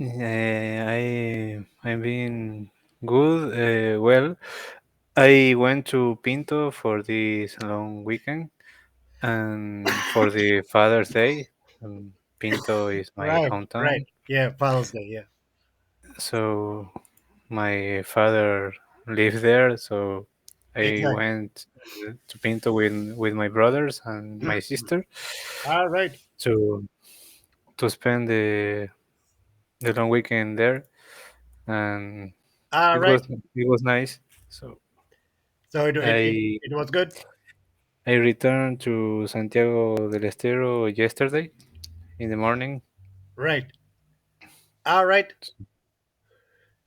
I've been good. Well, I went to Pinto for this long weekend and for the Father's Day. Pinto is my Right, right. hometown, Yeah, Father's Day. Yeah, so my father lives there. So I exactly. went to Pinto with my brothers and my sister All right, to spend the long weekend there, and all it right. was it was nice. So So I it was good. I returned to Santiago del Estero yesterday in the morning. Right. All right.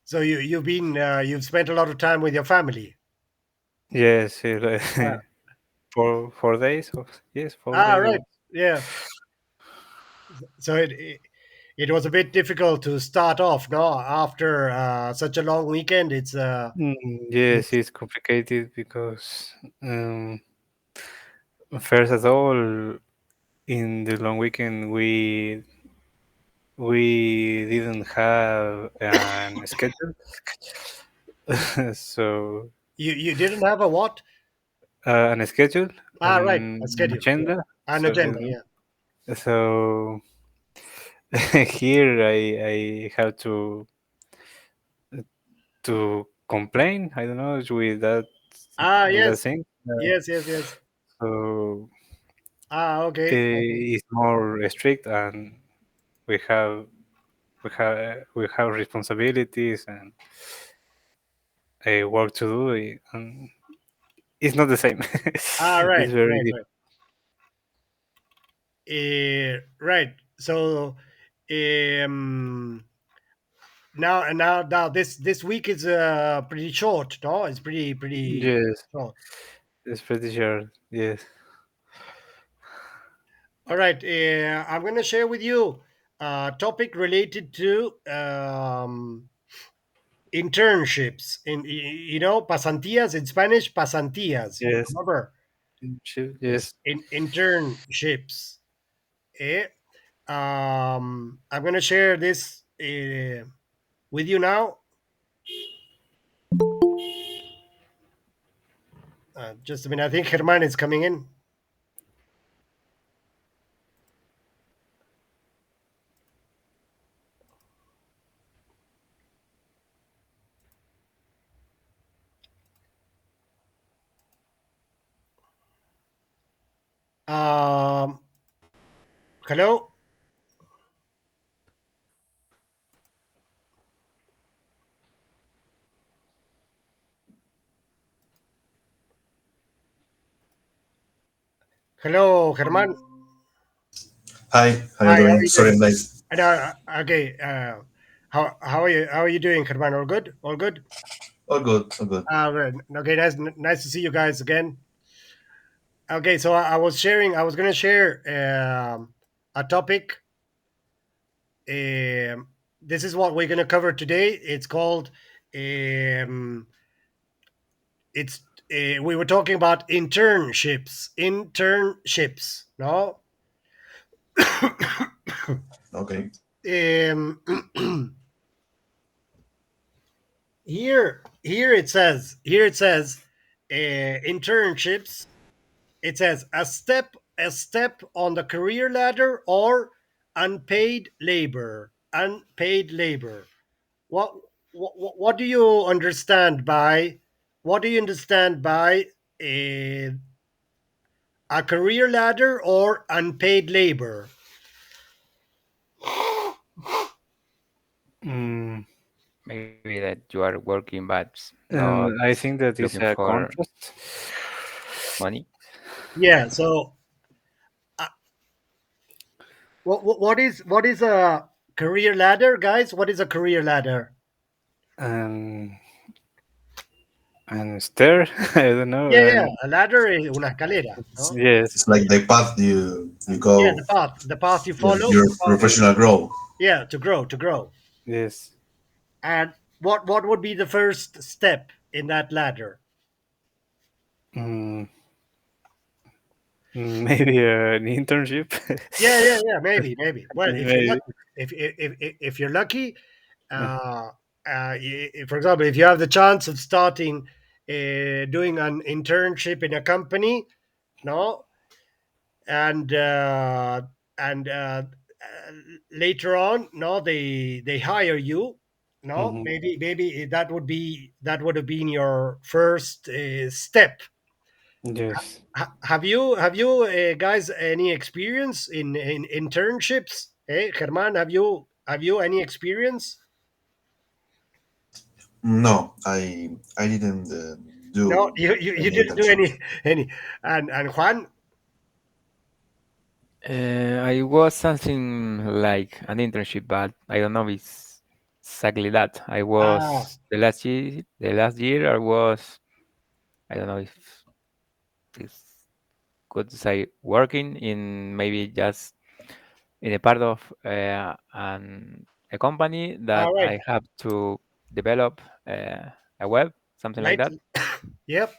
So you've spent a lot of time with your family. Yes, Uh, 4 days. Yes, four all days it right. was. Yeah. So it was a bit difficult to start off, no? After such a long weekend, Yes, it's it's complicated because first of all, in the long weekend we didn't have an schedule, so you didn't have a what? an schedule, Right, a an schedule. Yeah, agenda. an agenda. Yeah. So here I have to complain. I don't know with that Yes, thing. yes, yes, yes. So Okay, okay. it's more strict, and we have we have responsibilities and a work to do, and it's not the same. Right, It's very right, different. right. Right. So, um, now this week is pretty short. No, it's pretty Yes, short. it's pretty sure. Yes, All right. I'm gonna share with you a topic related to internships. Pasantías in Spanish, pasantías. yes, Remember, yes. internships. Eh? I'm gonna share this with you now. Just a minute. I think Herman is coming in. Um, Hello, hello, Herman. Hi, how you Hi, how are doing? you Sorry, doing? I'm late. Okay. How are you? How are you doing, Herman? All good? All good? All good, all good. Right. Okay. Nice to see you guys again. Okay. So I was sharing. I was gonna share a topic. Um, this is what we're gonna cover today. It's called. Um, it's we were talking about internships. Internships. No. Okay. Um, here it says internships. It says a step on the career ladder or unpaid labor. What do you understand by a, a career ladder or unpaid labor? Mm, Maybe that you are working but not I think that is looking a for contrast. money. Yeah, so uh, what is a career ladder, guys? What is a career ladder? And stare. I don't know. Yeah, And a ladder is una escalera, It's, no? yes, it's like the path you Yeah, go, the path you follow, your professional growth. yeah, to grow. yes. And what would be the first step in that ladder? Mm, Maybe an internship. Yeah, yeah, yeah. Maybe. Well, if you're Maybe. if you're lucky, Uh, uh, for example, if you have the chance of starting doing an internship in a company, no, and and later on, no, they hire you, no, mhm. maybe that would have been your first step. Yes. Have you guys any experience in internships? Hey, Germán, have you any experience? No, I didn't No, do you any didn't do internships. any. And Juan, I was something like an internship, but I don't know if it's exactly that. I ah, was the last year I was, I don't know if it's good to say, working in maybe just in a part of a company that all right, I have to develop a web, something like right, that. yep.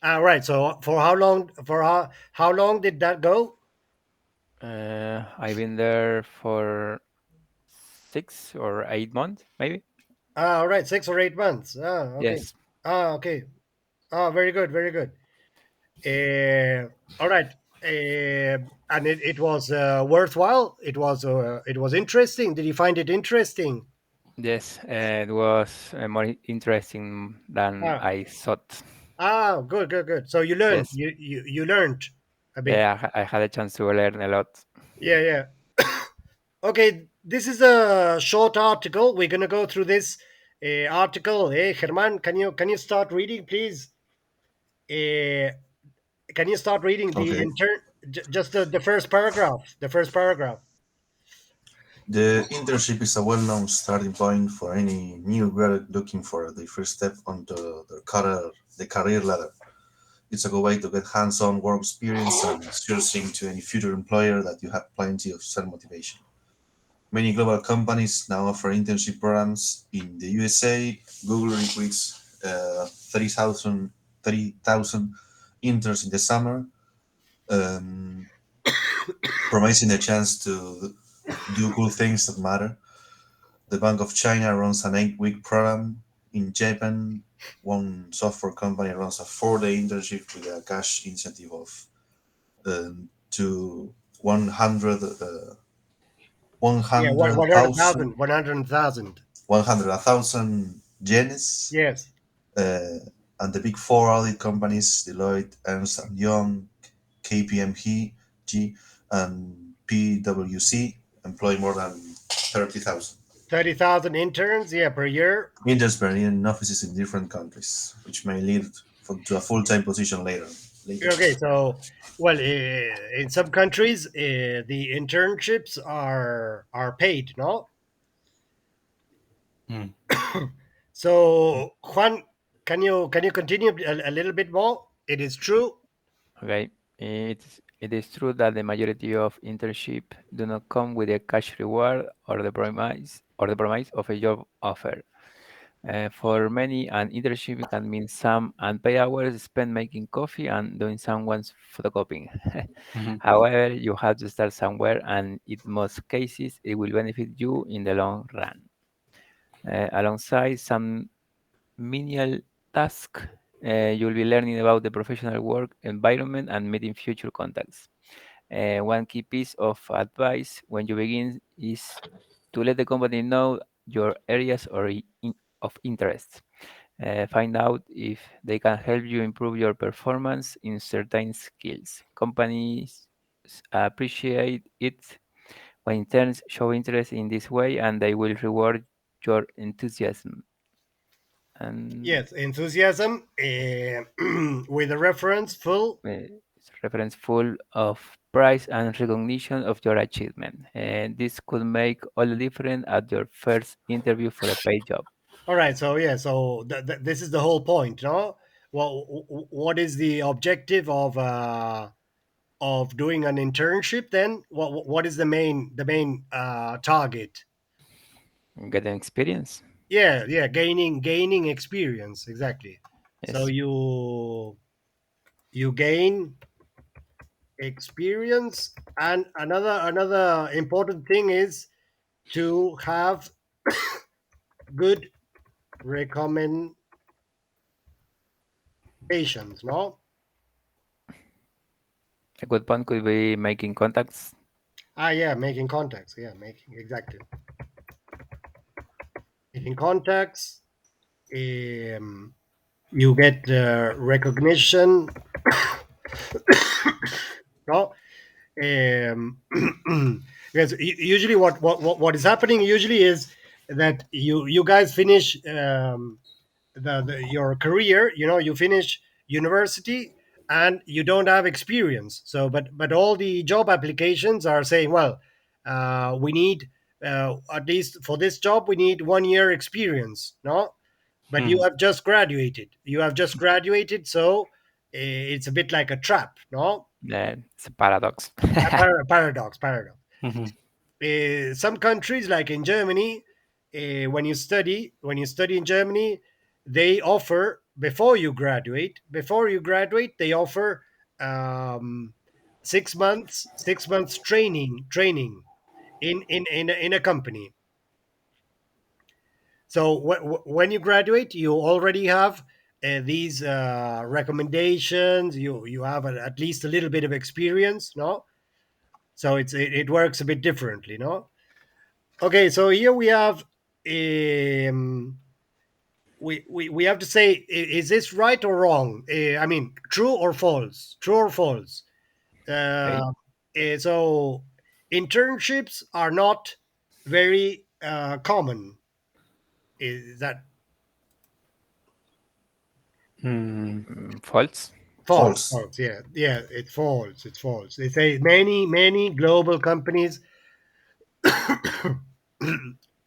All right. So for how long? For how long did that go? I've been there for 6 or 8 months, maybe. All right, 6 or 8 months. Ah, okay. Yes. Ah, okay. Ah, very good, very good. All right. And it was it was interesting. Did you find it interesting? Yes, it was more interesting than Ah, I thought. good, good, good. So you learned, Yes, you learned a bit. yeah, I had a chance to learn a lot. Yeah, yeah. Okay, this is a short article. We're gonna go through this article. Hey, Germán, can you start reading, please? Uh, can you start reading the Okay. intern? Just the first paragraph. The first paragraph. The internship is a well-known starting point for any new graduate looking for the first step onto the career ladder. It's a good way to get hands-on work experience and sourcing to any future employer that you have plenty of self-motivation. Many global companies now offer internship programs. In the USA, Google recruits 30,000 interns in the summer, um, promising a chance to do cool things that matter. The Bank of China runs an 8-week program. In Japan, one software company runs a 4-day internship with a cash incentive of to 100, Yeah, 100,000 100,000. 100,000 yenes. Yes. Uh, and the big four audit companies, Deloitte, Ernst and Young, KPMG, and PwC, employ more than 30,000. 30,000 interns, yeah, per year. Interns per year in offices in different countries, which may lead to a full-time position later. Later. Okay, so well, in some countries, the internships are paid, no? Mm. So Juan, can you continue a little bit more? It is true. Okay, it is true that the majority of internship do not come with a cash reward or the promise of a job offer. For many, an internship can mean some unpaid hours spent making coffee and doing someone's photocopying. Mhm. However, you have to start somewhere, and in most cases, it will benefit you in the long run. Alongside some menial tasks, you'll be learning about the professional work environment and meeting future contacts. One key piece of advice when you begin is to let the company know your areas of interest. Find out if they can help you improve your performance in certain skills. Companies appreciate it when interns show interest in this way, and they will reward your enthusiasm. And Yes, enthusiasm with a reference full. it's reference full of prize and recognition of your achievement. And this could make all the difference at your first interview for a paid job. All right, so yeah, so this is the whole point, no? Well, what is the objective of doing an internship then? What is the main target? Get an experience. Yeah, yeah, gaining experience, exactly. So Yes. you gain experience, and another important thing is to have good recommendations. No. A good point could be making contacts. Yeah, making contacts. Yeah, making contacts. Um, you get recognition. No. um, because usually what is happening usually is that you guys finish your career. You finish university and you don't have experience. So but all the job applications are saying, well, we need at least for this job we need 1 year experience. No. But Hmm. you have just graduated, so it's a bit like a trap. No. It's a paradox. Paradox. Mhm. Some countries, like in Germany, when you study in Germany, they offer before you graduate they offer um, 6 months training in a company. So when you graduate, you already have these recommendations. You have at least a little bit of experience. No. So it works a bit differently. No. Okay, so here we have we have to say, is this right or wrong? I mean, true or false? True or false? Okay. So internships are not very common. Is that Mm, False. false? False. False. Yeah, it's false. It's false. They say many global companies.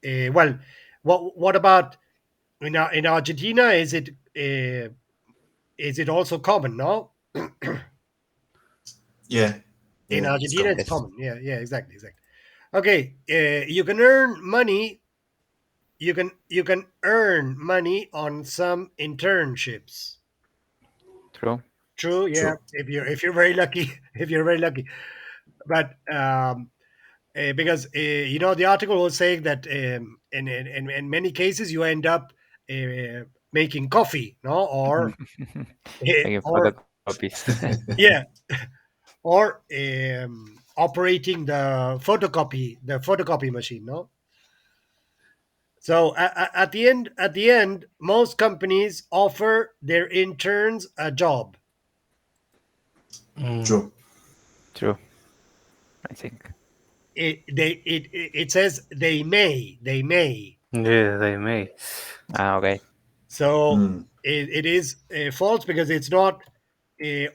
Well, what about in Argentina? Is it also common? No. Yeah, In yeah, it's Argentina, common. it's Yes. common. Yeah, exactly. Okay, you can earn money. You can earn money on some internships. True. True. Yeah, True. if you're very lucky, if you're very lucky. But because the article was saying that in many cases you end up making coffee, no, Making or photocopies. yeah, or operating the photocopy machine. No. So at the end, most companies offer their interns a job. mm. True. True. I think. It says they may. Yeah, they may. Okay. So Mm. it is false because it's not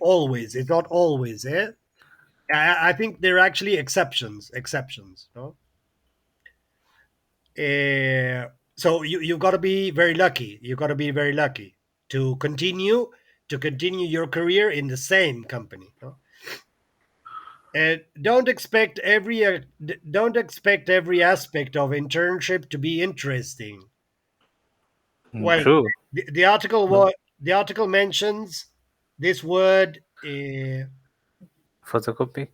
always. It's not always. I think there are actually exceptions. Exceptions. No. So you got to be very lucky. You got to be very lucky to continue your career in the same company. No? And don't expect every aspect of internship to be interesting. Well, True. the the article mentions this word. Photocopy.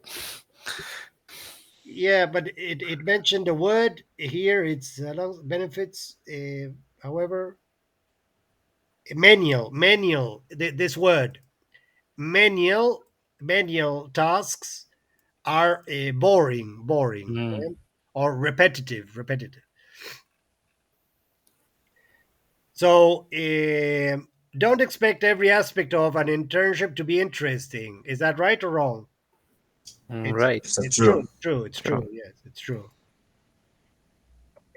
Yeah, but it mentioned a word here. It's benefits. However, menial. This word menial menial tasks are boring, Mm. or repetitive. So don't expect every aspect of an internship to be interesting. Is that right or wrong? It's Right. Is that it's true. true? It's true. It's True. true. Yes, it's true.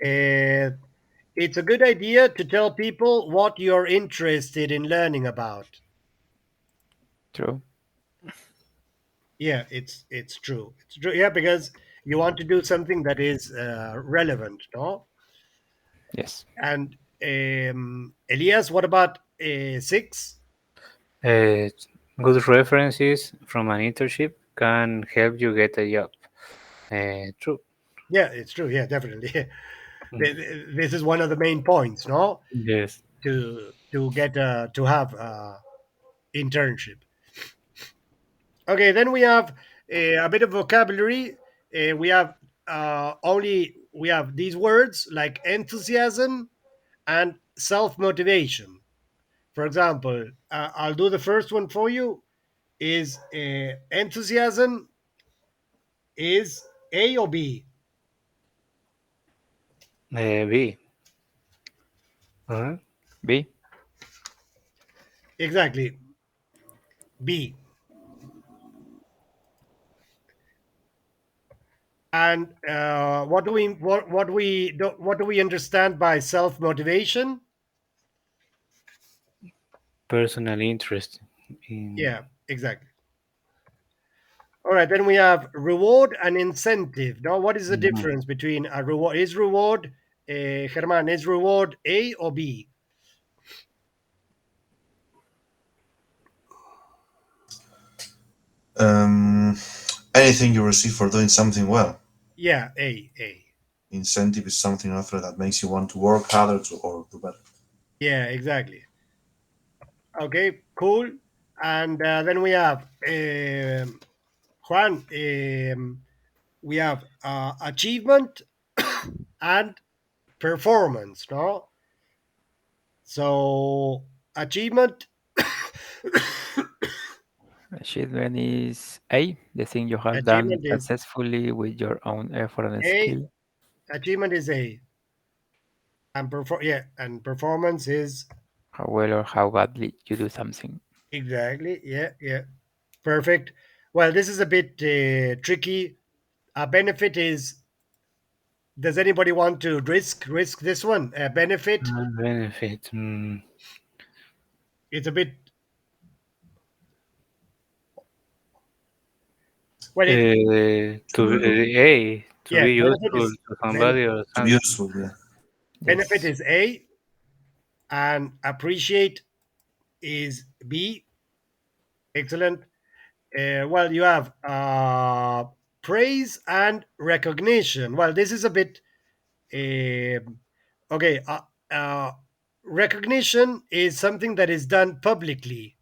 Uh, it's a good idea to tell people what you're interested in learning about. True. Yeah, it's true. It's true. Yeah, because you want to do something that is relevant, no? Yes. And Elias, what about six? Uh, Good references from an internship can help you get a job. True. Yeah, it's true. Yeah, definitely. Mm. This is one of the main points, no? Yes. To have internship. Okay, then we have a bit of vocabulary. We have we have these words like enthusiasm and self motivation. For example, I'll do the first one for you. Is enthusiasm is A or B? B. Uh-huh. B. Exactly, B. And what do we understand by self motivation? Personal interest Yeah, in exactly. All right, then we have reward and incentive. Now, what is the Mhm. difference between a reward? Is reward, German, is reward A or B? Um, Anything you receive for doing something well. Yeah, A, A. Incentive is something after that makes you want to work harder or do better. Yeah, exactly. Okay, cool. And then we have Juan. We have achievement and performance. No, so achievement. Achievement is A, the thing you have done Achievement is successfully with your own effort and A. skill. Achievement is A, and performance is How well or how badly you do something. exactly. Yeah, yeah. Perfect. Well, this is a bit tricky. A benefit is. Does anybody want to risk this one? A benefit. benefit. It's a bit. Well, To to yeah. be useful to somebody or To be something. useful, yeah. Benefit Yes. is A, and appreciate is B. Excellent. Well, you have praise and recognition. Well, this is a bit okay. Recognition is something that is done publicly.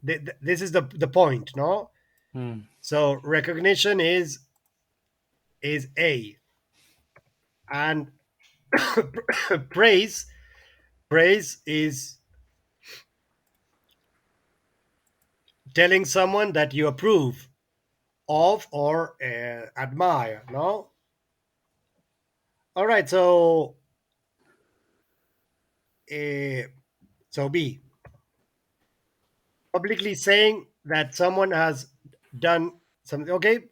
This is the point, no? Mm. So recognition is A, and praise praise is telling someone that you approve of or admire. No. All right. Uh, so B, publicly saying that someone has done something. Okay.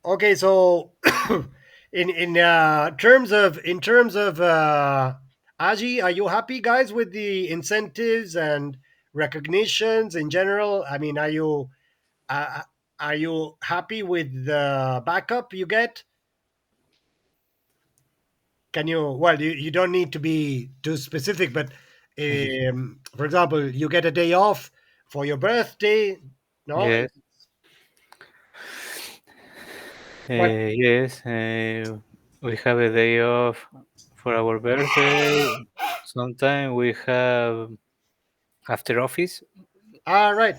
Okay. So in terms of Aji, are you happy, guys, with the incentives and recognitions in general? I mean, uh, are you happy with the backup you get? Can you? Well, you don't need to be too specific, but for example, you get a day off for your birthday. No, Yes. what? Yes. We have a day off for our birthday. Sometimes we have after office, Ah, right.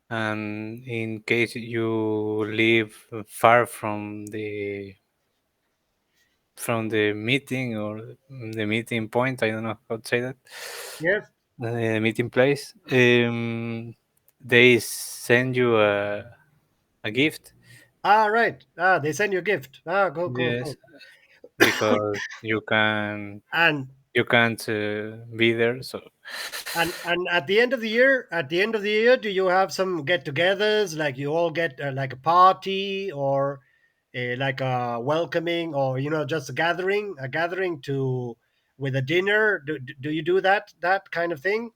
and in case you live far from the meeting or the meeting point, I don't know how to say that, Yes. the meeting place, they send you a gift. Ah, right. Ah, they send you a gift. Ah, cool, cool, Yes, cool. because And you can't be there. So and at the end of the year, do you have some get-togethers? Like you all get like a party or like a welcoming, or just a gathering to with a dinner. Do you do that kind of thing?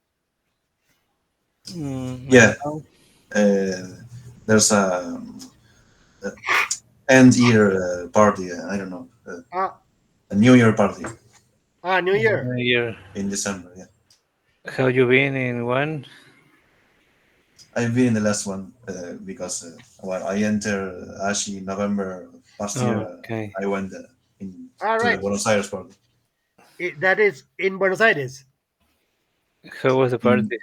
Yeah, no. there's a end year party. I don't know, Ah, a New Year party New Year. Year. in December. Yeah, Have you been in one? I've been in the last one because well, I entered actually in November last year. Okay. I went in All to the right. Buenos Aires party. That is in Buenos Aires. How was the In party?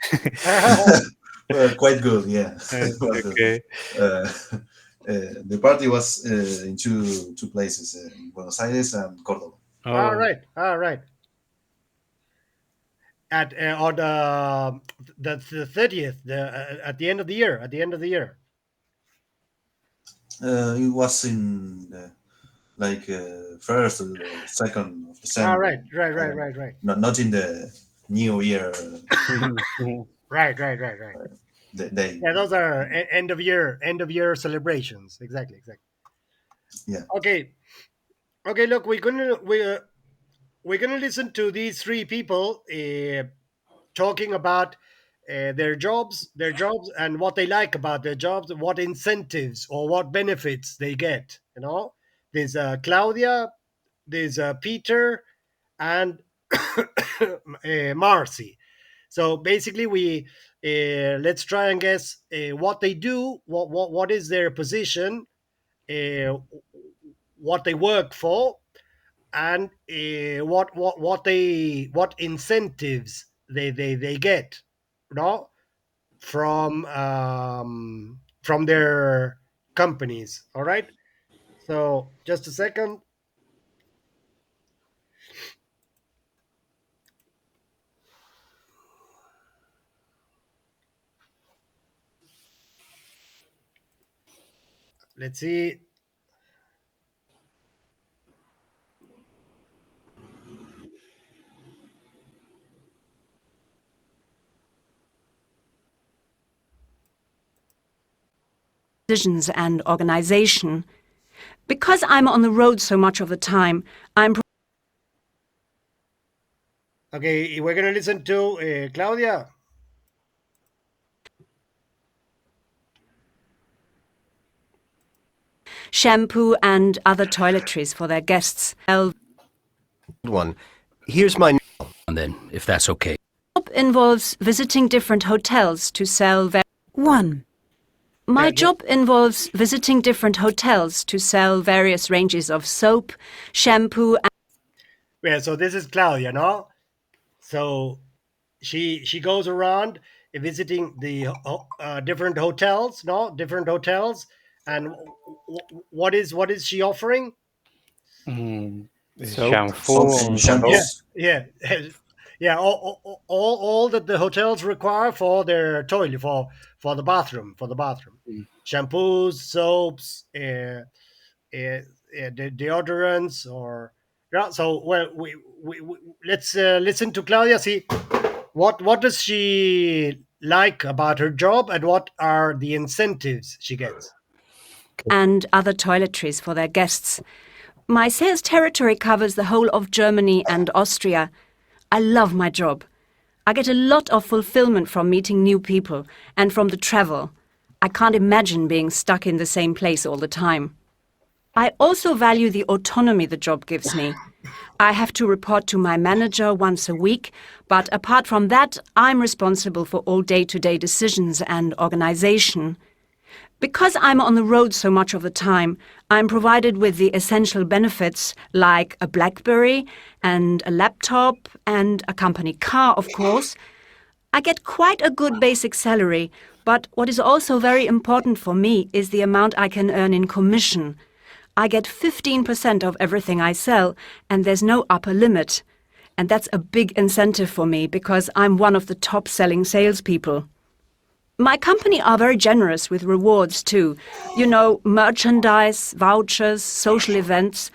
Well, quite good, yeah. Quite good. Okay. Uh, the party was in two places, in Buenos Aires and Cordoba. All Oh, right, all right. At on the 30th, at the end of the year, at the end of the year. It was in like first or second of All December. right, right, I right, don't know. right, right, Not in the New Year right, right, right, right. day. Yeah, those are end of year celebrations. Exactly, exactly. Yeah. Okay, okay. Look, we're gonna listen to these three people talking about their jobs, and what they like about their jobs, what incentives or what benefits they get. You know, there's Claudia, there's Peter, and Marcy. So basically, we let's try and guess what they do, what is their position, uh, what they work for, and what incentives they get, you know, from their companies. All right. So just a second. Let's see. Decisions and organization. Because I'm on the road so much of the time, I'm Okay, we're gonna listen to Claudia. shampoo and other toiletries for their guests. One. Here's my then, if that's okay. Job involves visiting different hotels to sell. One. My Yeah, job involves visiting different hotels to sell various ranges of soap, shampoo, yeah. So this is Claudia, no? So she goes around visiting the different hotels, no, different hotels, and what is she offering? mm, Soap. shampoo Soaps and and Yeah, soap. shampoos. yeah, yeah. All that the hotels require for their toilet, for the bathroom, Mm. shampoos, soaps, deodorants, or yeah. So well, we let's listen to Claudia. See what does she like about her job, and what are the incentives she gets. and other toiletries for their guests. My sales territory covers the whole of Germany and Austria. I love my job. I get a lot of fulfillment from meeting new people and from the travel. I can't imagine being stuck in the same place all the time. I also value the autonomy the job gives me. I have to report to my manager once a week, but apart from that, I'm responsible for all day-to-day decisions and organization. Because I'm on the road so much of the time, I'm provided with the essential benefits like a BlackBerry and a laptop and a company car, of course. I get quite a good basic salary, but what is also very important for me is the amount I can earn in commission. I get 15% of everything I sell, and there's no upper limit. And that's a big incentive for me because I'm one of the top selling salespeople. My company are very generous with rewards too. You know, merchandise, vouchers, social events.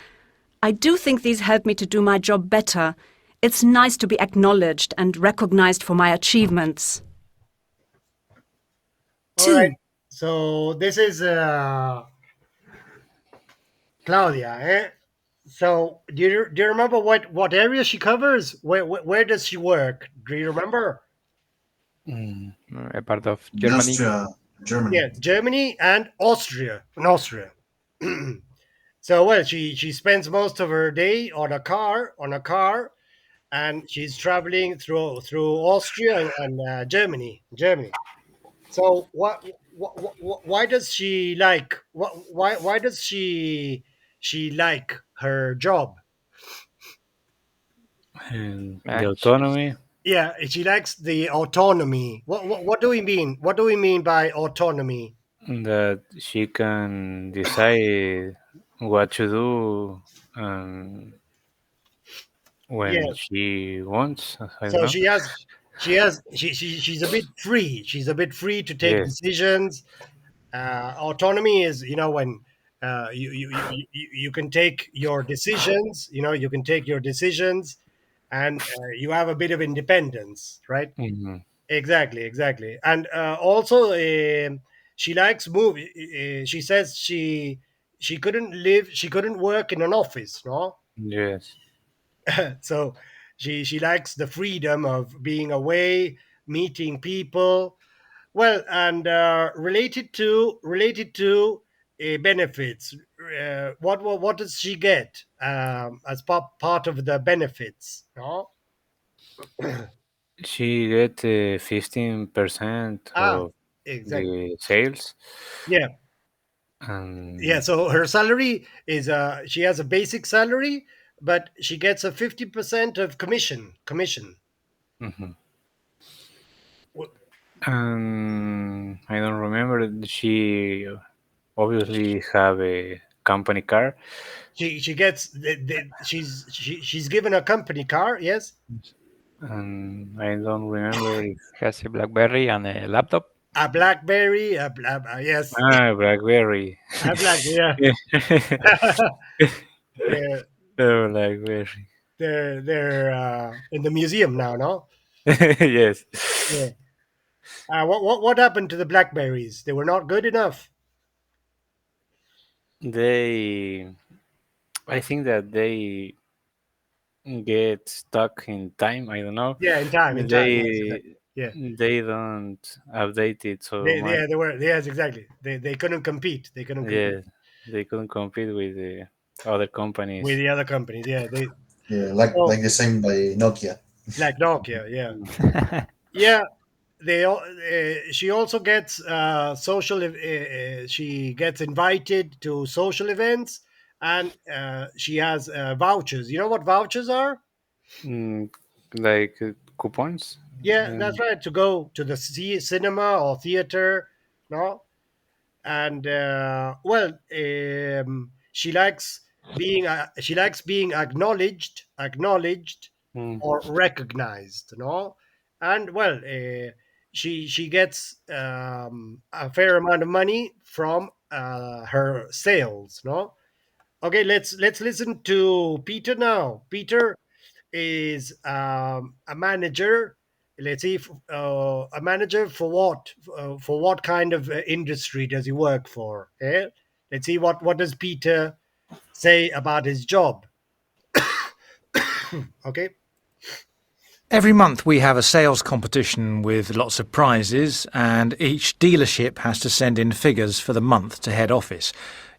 I do think these help me to do my job better. It's nice to be acknowledged and recognized for my achievements. All right. So this is Claudia. Eh? So do you remember what area she covers? Where does she work? Do you remember? Mm. A part of In Germany. Austria, Germany. Yeah, Germany and Austria. In Austria. So well, she spends most of her day on a car, and she's traveling through Austria and Germany. So why does she like why does she like her job? And the Uh, she's, autonomy. Yeah, she likes the autonomy. What do we mean? What do we mean by autonomy? that she can decide what to do um, when Yeah. she wants. I don't So know. she's a bit free. She's a bit free to take Yes. decisions. Autonomy is, when you can take your decisions. You can take your decisions, and you have a bit of independence, right? Mhm. Exactly, exactly. And also, she likes movie. She says she couldn't live. She couldn't work in an office. No, Yes. so she likes the freedom of being away, meeting people. Well, and related to benefits. What does she get as part of the benefits? No. She get 15% Ah, of exactly. the sales, Yeah, yeah. and So her salary is she has a basic salary, but she gets a 50% of commission. Commission. mhm. Wh- I don't remember. She obviously have a company car, She gets she's given a company car. Yes, and I don't remember if Has a BlackBerry and a laptop. a BlackBerry. Yes, BlackBerry. a BlackBerry. Yeah. They're Oh, BlackBerry. they're in the museum now. No. Yes. Yeah. What happened to the Blackberries? They were not good enough. They, I think that they get stuck in time. I don't know. Yeah, in time. Yes, They exactly. Yeah. they don't update it so much. They were, yes, exactly. They couldn't compete. They couldn't compete Yeah, they couldn't compete with the other with companies. the other companies. Yeah, they Yeah, like so the same by Nokia. like Nokia. Yeah, Mm. yeah. She also gets she gets invited to social events, and she has vouchers. You know what vouchers are? Mm, like coupons. Yeah, that's Um, right. To go to the cinema or theater. No, and she likes being acknowledged mm, or recognized, no. And she gets a fair amount of money from her sales, no. Okay, let's listen to Peter now. Peter is a manager. Let's see, a manager for what? For what kind of industry does he work for? Eh? Let's see what does Peter say about his job. Okay. Every month we have a sales competition with lots of prizes, and each dealership has to send in figures for the month to head office,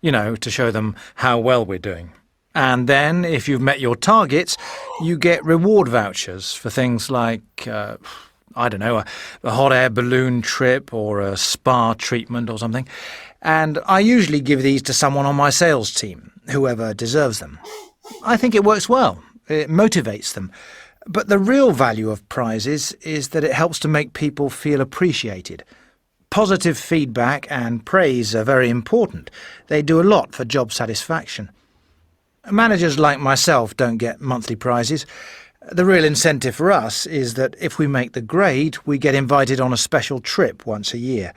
to show them how well we're doing. And then, if you've met your targets, you get reward vouchers for things like, I don't know, a hot air balloon trip or a spa treatment or something. And I usually give these to someone on my sales team, whoever deserves them. I think it works well. It motivates them. But the real value of prizes is that it helps to make people feel appreciated. Positive feedback and praise are very important. They do a lot for job satisfaction. Managers like myself don't get monthly prizes. The real incentive for us is that if we make the grade, we get invited on a special trip once a year.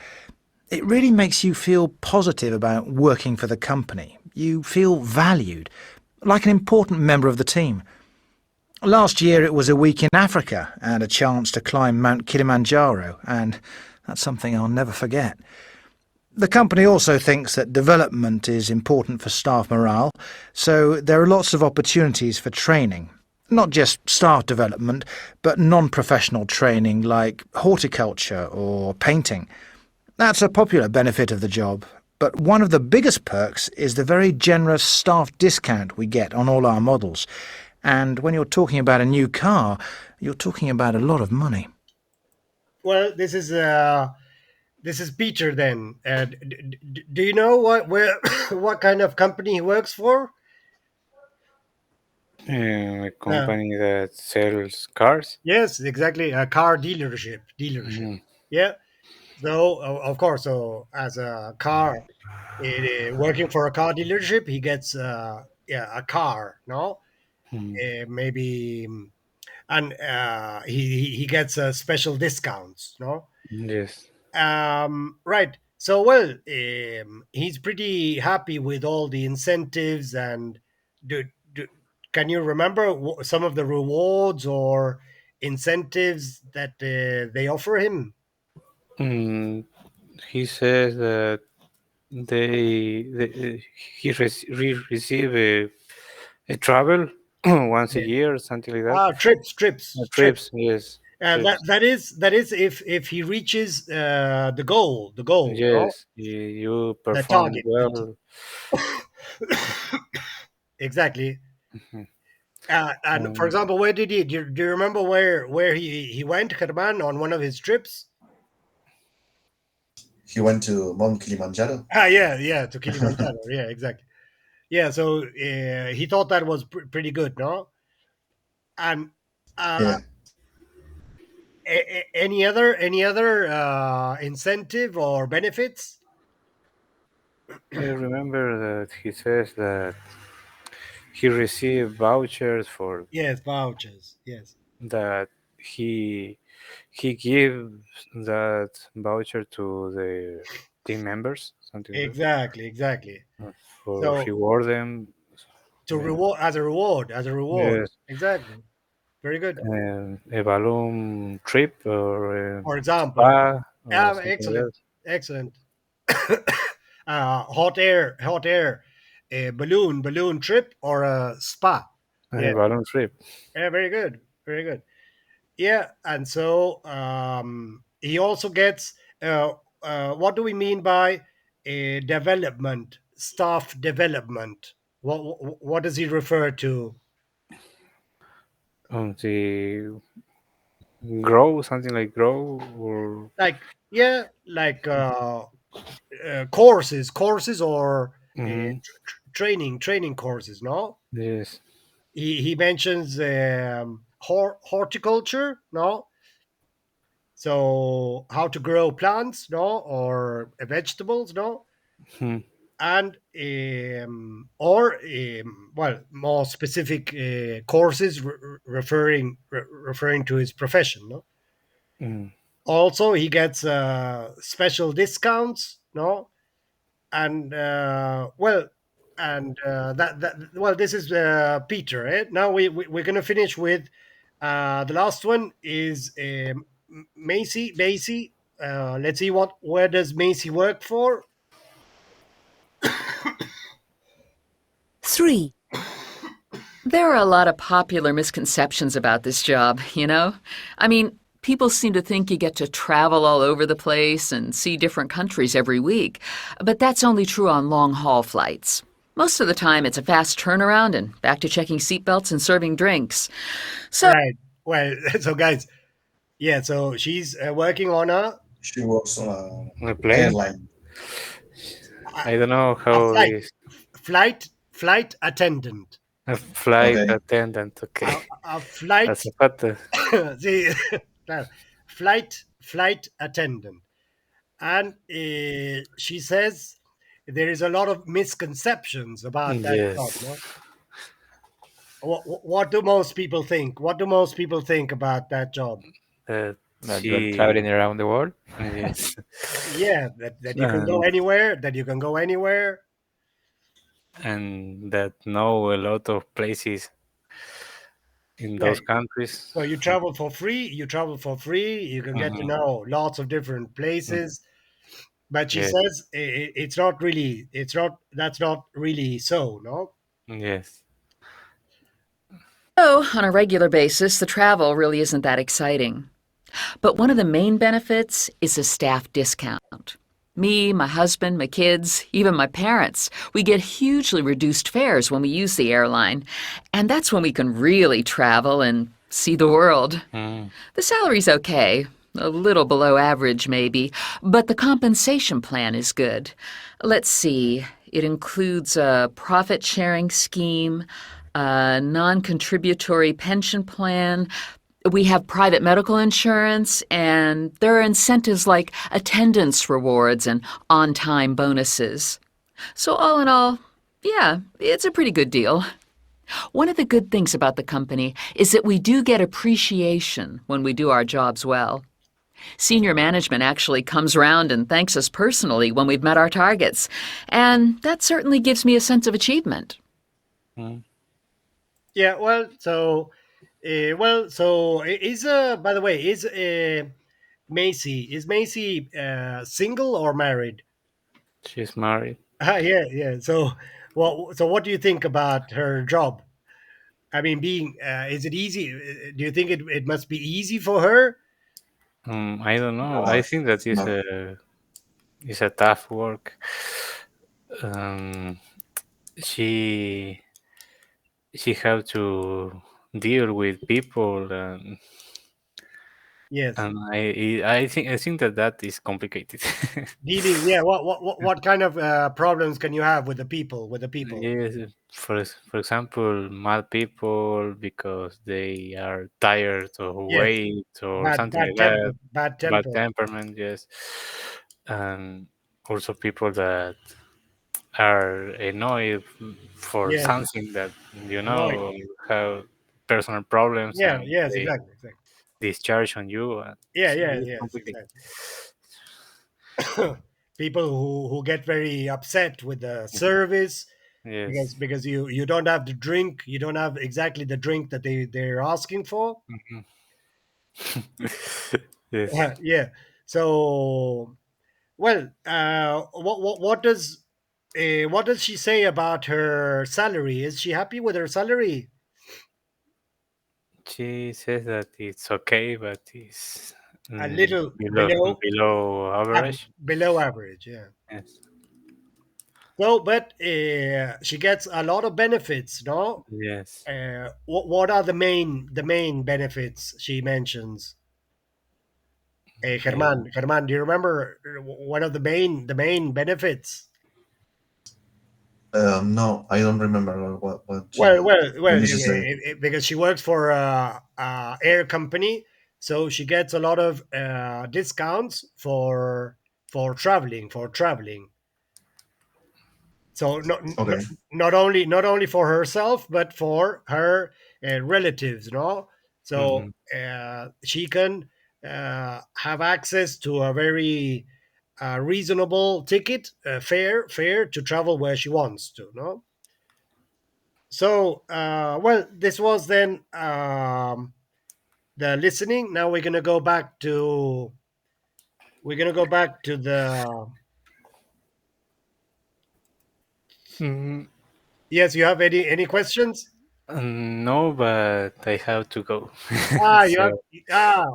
It really makes you feel positive about working for the company. You feel valued, like an important member of the team. Last year it was a week in Africa and a chance to climb Mount Kilimanjaro, and that's something I'll never forget. The company also thinks that development is important for staff morale, so there are lots of opportunities for training. Not just staff development, but non-professional training like horticulture or painting. That's a popular benefit of the job, but one of the biggest perks is the very generous staff discount we get on all our models. And when you're talking about a new car, you're talking about a lot of money. Well, this is Peter. Then, do you know what kind of company he works for? A company that sells cars. Yes, exactly. A car dealership. Mhm. Yeah. So of course, so as a car, working for a car dealership, he gets yeah, a car. No, Mhm. maybe, and he gets special discounts. No, Yes. right. So well, he's pretty happy with all the incentives and do, do can you remember some of the rewards or incentives that they offer him? Mm, he says that he receive a travel once a Yeah. year or something like that. Trips. Trips, yes, That trips. that is if he reaches the goal, no, Yes, you the perform target. well. Exactly. Mhm. And for Um, example, where did he? Do you remember where he went, Herman, on one of his trips? He went to Mount Kilimanjaro. Yeah, to Kilimanjaro. Yeah, exactly. Yeah, so he thought that was pretty good, no? And uh, Yeah. any other incentive or benefits? I remember that he says that he received vouchers for Yes, vouchers. Yes, that he gives that voucher to the team members, something like exactly. that, for So reward them. to uh, reward as a reward. Yes, Exactly. Very good. a balloon trip or a For example, spa or something excellent, else. excellent. Hot air, a balloon trip or a spa. A Yeah, balloon trip. yeah, very good, very good. Yeah, and so he also gets what do we mean by development, staff development? What does he refer to? The grow, something like grow or Like, yeah, like courses or mhm, training courses. No, yes. he mentions horticulture. No, so how to grow plants. No, or vegetables. No, Hmm. and or well, more specific courses referring to his profession. No, Mm. also he gets special discounts. No, and well, and that well, this is Peter. Now we're gonna finish with the last one is Macy. Let's see where does Macy work for. 3. There are a lot of popular misconceptions about this job, you know? I mean, people seem to think you get to travel all over the place and see different countries every week, but that's only true on long-haul flights. Most of the time, it's a fast turnaround and back to checking seatbelts and serving drinks. So, Right. Well, so guys, yeah. So she's working on She works on A an plane. airline. a, I don't know a how flight this flight attendant. a flight Okay. attendant. Okay, A flight azafata. see, claro, flight attendant, and she says there is a lot of misconceptions about that job. Yes. No? What do most people think? What do most people think about that job? That that you are she. traveling around the world. Yes. Yeah, that you can go and anywhere. That you can go anywhere. and that know a lot of places in Yeah. those countries. So you travel for free. You travel for free. You can get to Mhm. know lots of different places. But she Yes. says it's not really. It's not. That's not really so. No. Yes. on a regular basis, the travel really isn't that exciting. But one of the main benefits is a staff discount. Me, my husband, my kids, even my parents, we get hugely reduced fares when we use the airline. And that's when we can really travel and see the world. Mm. The salary's okay, a little below average maybe, but the compensation plan is good. Let's see, it includes a profit-sharing scheme, a non-contributory pension plan. We have private medical insurance, and there are incentives like attendance rewards and on-time bonuses. So all in all, yeah, it's a pretty good deal. One of the good things about the company is that we do get appreciation when we do our jobs well. Senior management actually comes around and thanks us personally when we've met our targets, and that certainly gives me a sense of achievement. Mm. Yeah, is by the way, is Macy single or married? She's married. Yeah. So, what do you think about her job? I mean, being is it easy? Do you think it must be easy for her? I don't know. No, I think that no. is a tough work. Um, she she have to deal with people, Yes, and I think that is complicated. dealing. Yeah, what kind of problems can you have with the people? With the people? Yes, for example, mad people because they are tired of Yes, weight or something like that. bad Bad temper. temperament, yes, and also people that are annoyed for Yes, something that annoyed. have personal problems Yeah, and yes, they exactly. discharge on you. And it's Yes, complicated. exactly. People who get very upset with the service Yes. because you don't have the drink, you don't have exactly the drink that they're asking for. Mhm. Yes. Yeah. So, well, what does she say about her salary? Is she happy with her salary? She says that it's okay, but it's A little below below below average. below average. Yeah. Yes. So, but she gets a lot of benefits, no? Yes. What are the main benefits she mentions? Uh, German, do you remember one of the main benefits? No, I don't remember what Well, what did you say? because she works for a air company, so she gets a lot of discounts for traveling. So Okay. not only for herself, but for her relatives, no. So mhm. she can have access to a very reasonable ticket, fare to travel where she wants to, no. So well, this was then the listening. Now we're gonna go back to the. Mm, Yes, you have any questions? no, but I have to go. You have.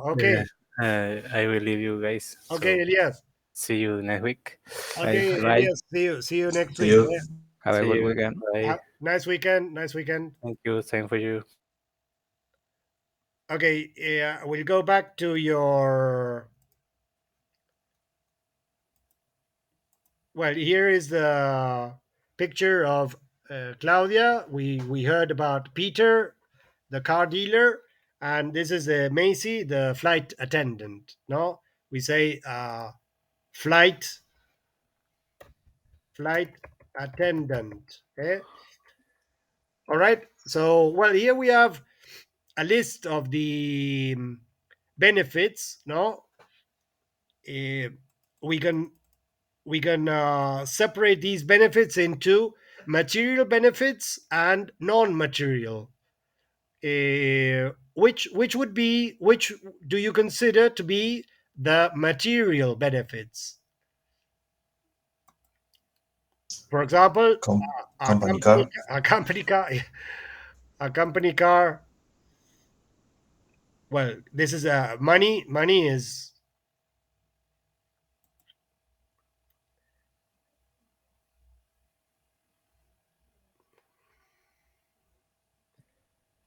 So Okay. yeah, I will leave you guys. Okay, So Elias. see you next week. Bye. Okay, Bye. Elias. See you next See week. you. Yeah. Have a See good you. weekend. Bye. Nice weekend. Nice weekend. Thank you. Same for you. Okay, yeah, we'll go back to your. Well, here is the picture of Claudia. We heard about Peter, the car dealer, and this is Macy, the flight attendant. No, we say flight flight attendant. Okay. All right. So, well, here we have a list of the benefits. No, Eh, we can separate these benefits into material benefits and non-material. Which do you consider to be the material benefits? For example, Com- a company company car. a company car a company car. Well, this is money. Money is,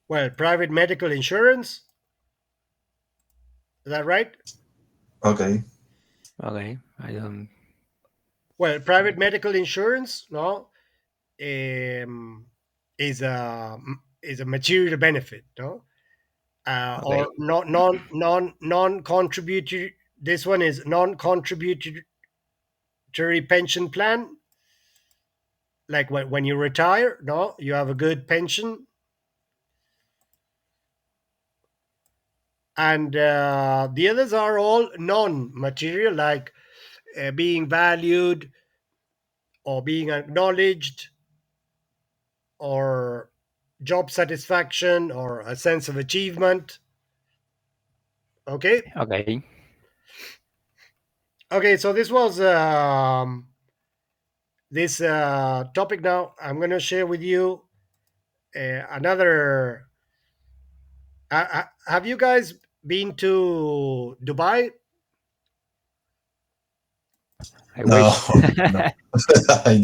well, private medical insurance. Is that right? Okay. Okay. I don't. Well, private medical insurance. No. Um, is a material benefit, no? Okay. Or non-contributory. This one is non-contributory pension plan. Like when you retire, no, you have a good pension. And the others are all non-material, like being valued or being acknowledged or job satisfaction or a sense of achievement. Okay. Okay. Okay, so this was this topic. Now I'm going to share with you another. Have you guys been to Dubai? I No, wish. no. I did